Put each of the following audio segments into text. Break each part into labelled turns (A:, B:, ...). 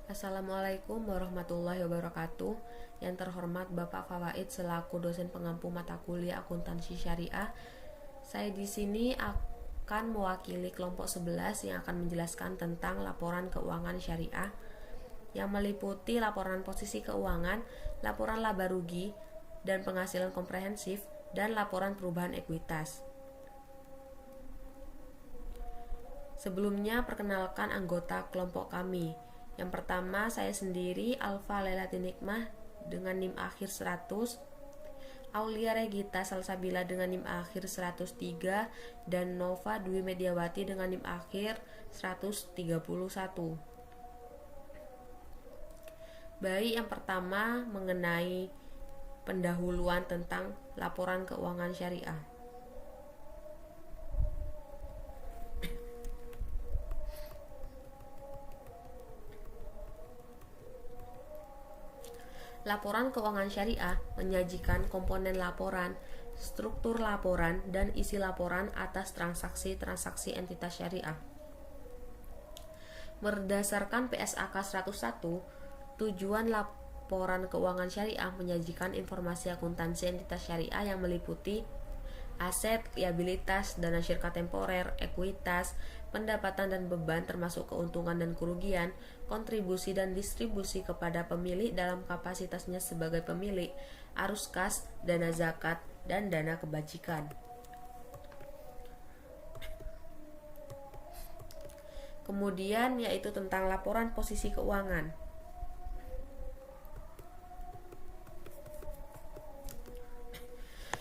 A: Assalamualaikum warahmatullahi wabarakatuh. Yang terhormat Bapak Fawaid selaku dosen pengampu mata kuliah akuntansi syariah. Saya di sini akan mewakili kelompok 11 yang akan menjelaskan tentang laporan keuangan syariah yang meliputi laporan posisi keuangan, laporan laba rugi dan penghasilan komprehensif, dan laporan perubahan ekuitas. Sebelumnya perkenalkan anggota kelompok kami. Yang pertama, saya sendiri Alfa Lailati Nikmah dengan NIM akhir 100, Aulia Regita Salsabila dengan NIM akhir 103, dan Nova Dwi Mediawati dengan NIM akhir 131. Baik, yang pertama mengenai pendahuluan tentang laporan keuangan syariah. Laporan keuangan syariah menyajikan komponen laporan, struktur laporan, dan isi laporan atas transaksi-transaksi entitas syariah. Berdasarkan PSAK 101, tujuan laporan keuangan syariah menyajikan informasi akuntansi entitas syariah yang meliputi aset, liabilitas, dana syirka temporer, ekuitas, pendapatan dan beban termasuk keuntungan dan kerugian, kontribusi dan distribusi kepada pemilik dalam kapasitasnya sebagai pemilik, arus kas, dana zakat, dan dana kebajikan. Kemudian yaitu tentang laporan posisi keuangan.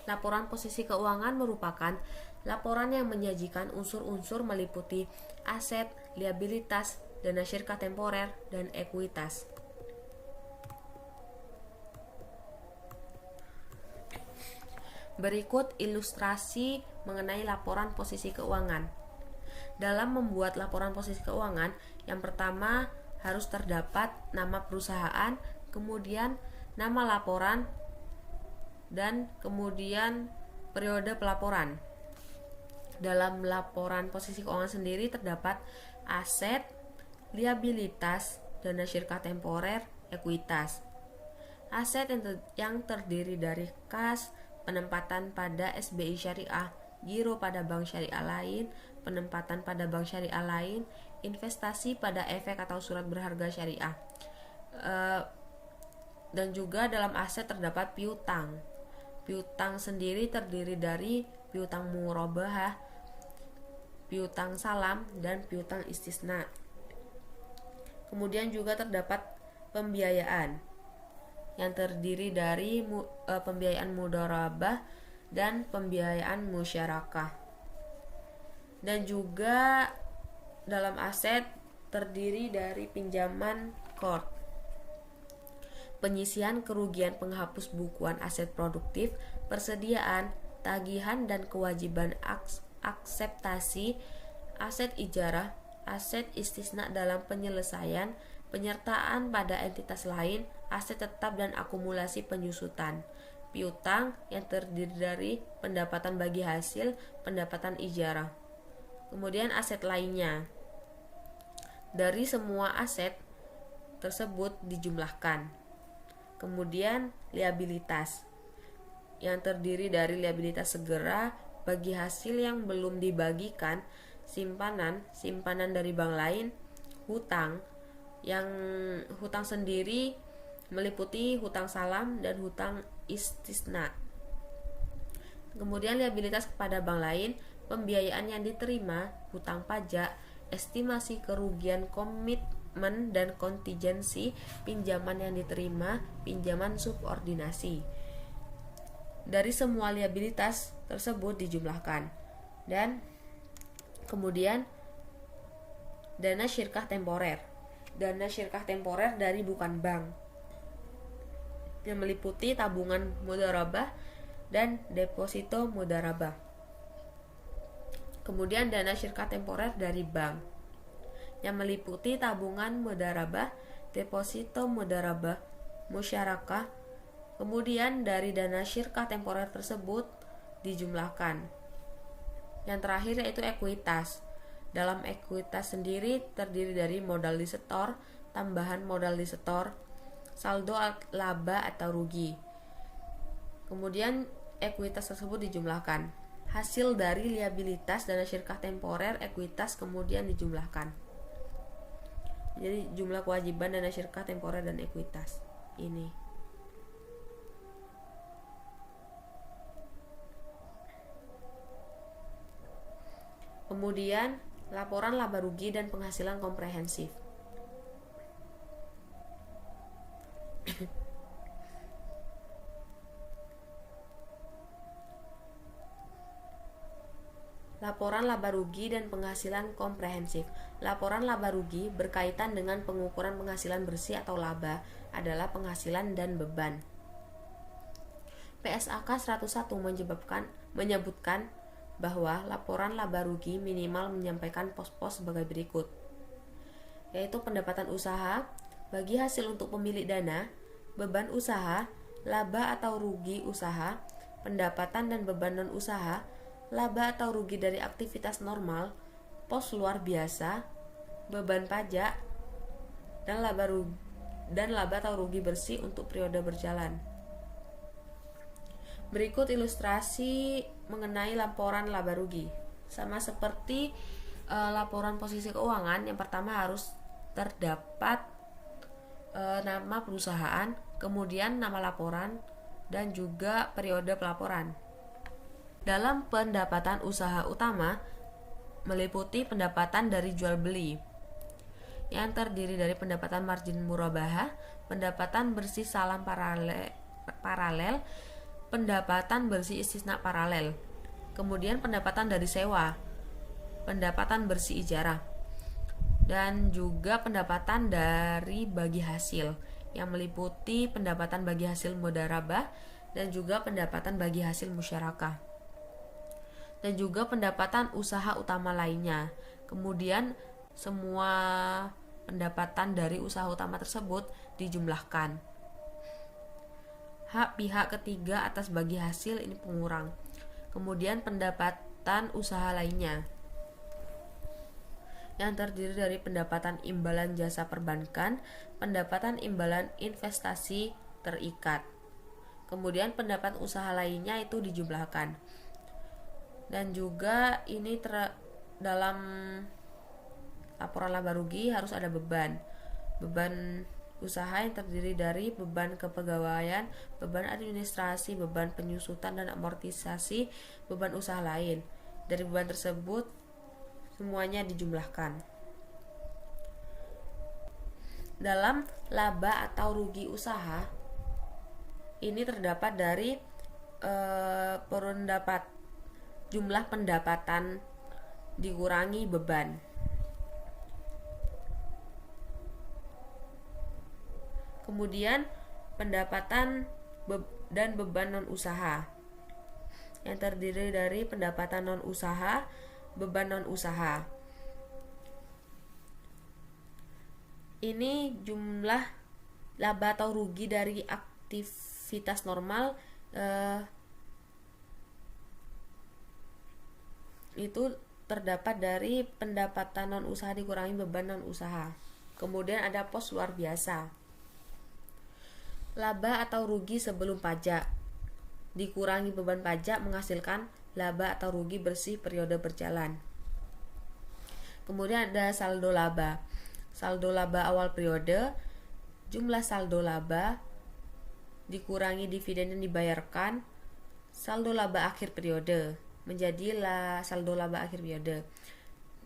A: Laporan posisi keuangan merupakan laporan yang menyajikan unsur-unsur meliputi aset, liabilitas, dana syirka temporer, dan ekuitas. Berikut ilustrasi mengenai laporan posisi keuangan. Dalam membuat laporan posisi keuangan, yang pertama harus terdapat nama perusahaan, kemudian nama laporan, dan kemudian periode pelaporan. Dalam laporan posisi keuangan sendiri terdapat aset, liabilitas, dana syirka temporer, ekuitas. Aset yang terdiri dari kas, penempatan pada SBI syariah, giro pada bank syariah lain, penempatan pada bank syariah lain, investasi pada efek atau surat berharga syariah. Dan juga dalam aset terdapat piutang. Piutang sendiri terdiri dari piutang murabahah, piutang salam, dan piutang istisna. Kemudian juga terdapat pembiayaan yang terdiri dari pembiayaan mudharabah dan pembiayaan musyarakah. Dan juga dalam aset terdiri dari pinjaman qard, penyisian kerugian penghapus bukuan aset produktif, persediaan, tagihan dan kewajiban akseptasi, aset ijarah, aset istisna dalam penyelesaian, penyertaan pada entitas lain, aset tetap dan akumulasi penyusutan, piutang yang terdiri dari pendapatan bagi hasil, pendapatan ijarah. Kemudian aset lainnya. Dari semua aset tersebut dijumlahkan. Kemudian liabilitas yang terdiri dari liabilitas segera bagi hasil yang belum dibagikan, simpanan dari bank lain, hutang yang hutang sendiri meliputi hutang salam dan hutang istisna. Kemudian liabilitas kepada bank lain, pembiayaan yang diterima, hutang pajak, estimasi kerugian komitmen dan kontingensi, pinjaman yang diterima, pinjaman subordinasi. Dari semua liabilitas tersebut dijumlahkan. Dan kemudian dana syirkah temporer. Dana syirkah temporer dari bukan bank yang meliputi tabungan mudharabah dan deposito mudharabah. Kemudian dana syirkah temporer dari bank yang meliputi tabungan mudharabah, deposito mudharabah, musyarakah. Kemudian dari dana syirkah temporer tersebut dijumlahkan. Yang terakhir yaitu ekuitas. Dalam ekuitas sendiri terdiri dari modal disetor, tambahan modal disetor, saldo laba atau rugi. Kemudian ekuitas tersebut dijumlahkan. Hasil dari liabilitas dana syirkah temporer, ekuitas kemudian dijumlahkan. Jadi jumlah kewajiban dana syirkah temporer dan ekuitas ini. Kemudian laporan laba rugi dan penghasilan komprehensif. Laporan laba rugi dan penghasilan komprehensif. Laporan laba rugi berkaitan dengan pengukuran penghasilan bersih atau laba adalah penghasilan dan beban. PSAK 101 menyebutkan bahwa laporan laba rugi minimal menyampaikan pos-pos sebagai berikut, yaitu pendapatan usaha, bagi hasil untuk pemilik dana, beban usaha, laba atau rugi usaha, pendapatan dan beban non-usaha, laba atau rugi dari aktivitas normal, pos luar biasa, beban pajak, dan laba atau rugi bersih untuk periode berjalan. Berikut ilustrasi mengenai laporan laba rugi. Sama seperti laporan posisi keuangan, yang pertama harus terdapat nama perusahaan, kemudian nama laporan, dan juga periode pelaporan. Dalam pendapatan usaha utama meliputi pendapatan dari jual beli yang terdiri dari pendapatan margin murabahah, pendapatan bersih salam paralel, pendapatan bersih istisna paralel, kemudian pendapatan dari sewa, pendapatan bersih ijarah, dan juga pendapatan dari bagi hasil yang meliputi pendapatan bagi hasil mudharabah dan juga pendapatan bagi hasil musyarakah, dan juga pendapatan usaha utama lainnya. Kemudian semua pendapatan dari usaha utama tersebut dijumlahkan. Hak pihak ketiga atas bagi hasil ini pengurang. Kemudian pendapatan usaha lainnya yang terdiri dari pendapatan imbalan jasa perbankan, pendapatan imbalan investasi terikat. Kemudian pendapatan usaha lainnya itu dijumlahkan. Dan juga ini dalam laporan laba rugi harus ada beban usaha yang terdiri dari beban kepegawaian, beban administrasi, beban penyusutan dan amortisasi, beban usaha lain. Dari beban tersebut semuanya dijumlahkan. Dalam laba atau rugi usaha ini terdapat dari jumlah pendapatan dikurangi beban. Kemudian pendapatan dan beban non-usaha yang terdiri dari pendapatan non-usaha, beban non-usaha. Ini jumlah laba atau rugi dari aktivitas normal itu terdapat dari pendapatan non-usaha dikurangi beban non-usaha. Kemudian ada pos luar biasa. Laba atau rugi sebelum pajak dikurangi beban pajak menghasilkan laba atau rugi bersih periode berjalan. Kemudian ada saldo laba. Saldo laba awal periode, jumlah saldo laba dikurangi dividen yang dibayarkan, saldo laba akhir periode menjadi saldo laba akhir periode.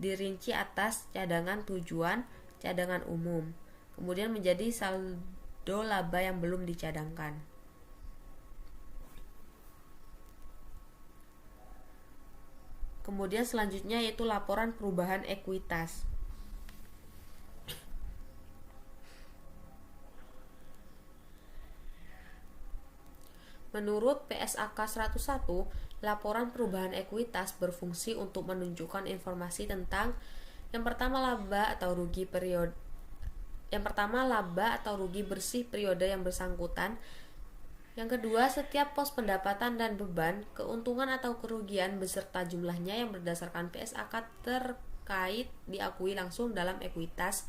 A: Dirinci atas cadangan tujuan, cadangan umum. Kemudian menjadi saldo laba yang belum dicadangkan. Kemudian selanjutnya yaitu laporan perubahan ekuitas. Menurut PSAK 101, laporan perubahan ekuitas berfungsi untuk menunjukkan informasi tentang yang pertama laba atau rugi bersih periode yang bersangkutan. Yang kedua, setiap pos pendapatan dan beban, keuntungan atau kerugian beserta jumlahnya yang berdasarkan PSAK terkait diakui langsung dalam ekuitas.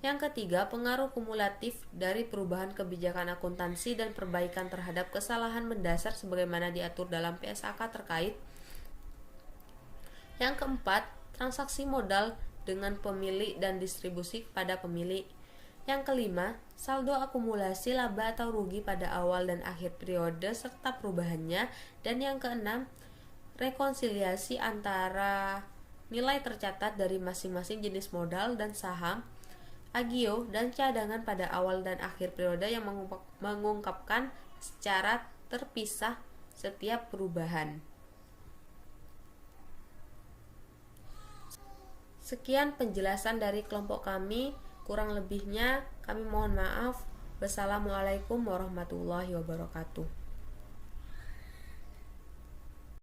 A: Yang ketiga, pengaruh kumulatif dari perubahan kebijakan akuntansi dan perbaikan terhadap kesalahan mendasar sebagaimana diatur dalam PSAK terkait. Yang keempat, transaksi modal dengan pemilik dan distribusi pada pemilik. Yang kelima, saldo akumulasi laba atau rugi pada awal dan akhir periode serta perubahannya. Dan yang keenam, rekonsiliasi antara nilai tercatat dari masing-masing jenis modal dan saham, agio, dan cadangan pada awal dan akhir periode yang mengungkapkan secara terpisah setiap perubahan. Sekian penjelasan dari kelompok kami, kurang lebihnya kami mohon maaf. Wassalamualaikum warahmatullahi wabarakatuh.